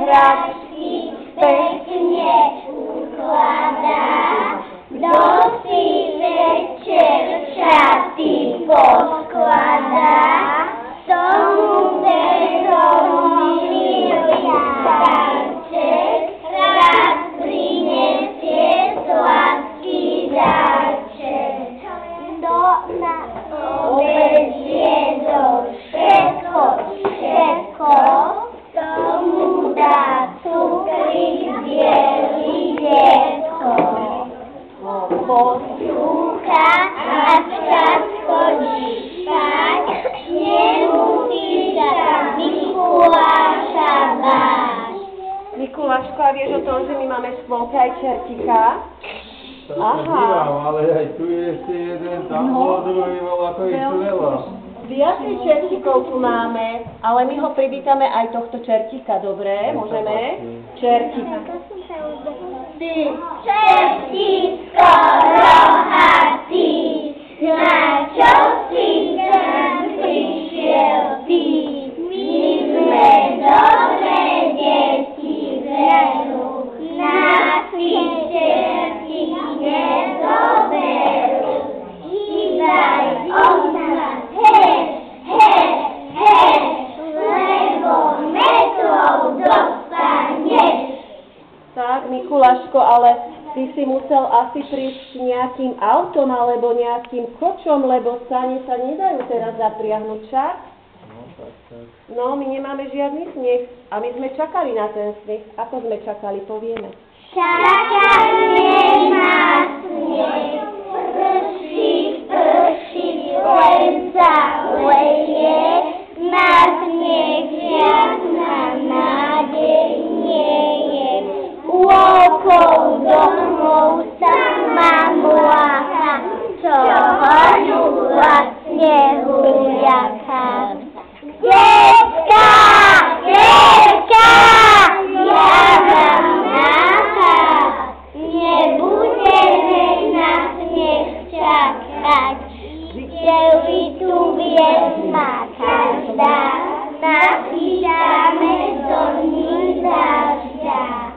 hračky pekne ukladá, kto si večer šaty poskladá, tomu vedomí darček, rád prinesie sladký darček. Kto na obed jedol všetko, tomu dá cukrík bielý detko. Poslúcha a včas chodí spať, nemusí sa Mikuláša báť. Mikuláško, a vieš o tom, že my máme svonka aj čertika? Aha. Ale aj tu je ešte jeden, tam bol druhý, ako ich tu veľa. Viacej čertíkov tu máme, ale my ho privítame aj tohto čertíka, dobre? Môžeme? Čertík. Ty, čertíčko rohatý, na čo si tam prišiel ty? My sme dobré deti veru, nás tí čerti nezoberú. Daj od nás, lebo metlou dostaneš. Tak, Mikuláško, ale ty si musel asi prísť nejakým autom alebo nejakým kočom, lebo sane sa nedajú teraz zapriahnuť, však? No, my nemáme žiadny sneh a my sme čakali na ten sneh. Ako sme čakali, povieme. Čakanie na sneh, prší, len sa leje, na sneh žiadna nádej nie je. Okolo domov sama mláka, čo hoďu vlastne huľaká. Decka, ja vám náhľad, nebudeme na sneh čakať, včely tu viesma každá, nachystáme do nich dažďa.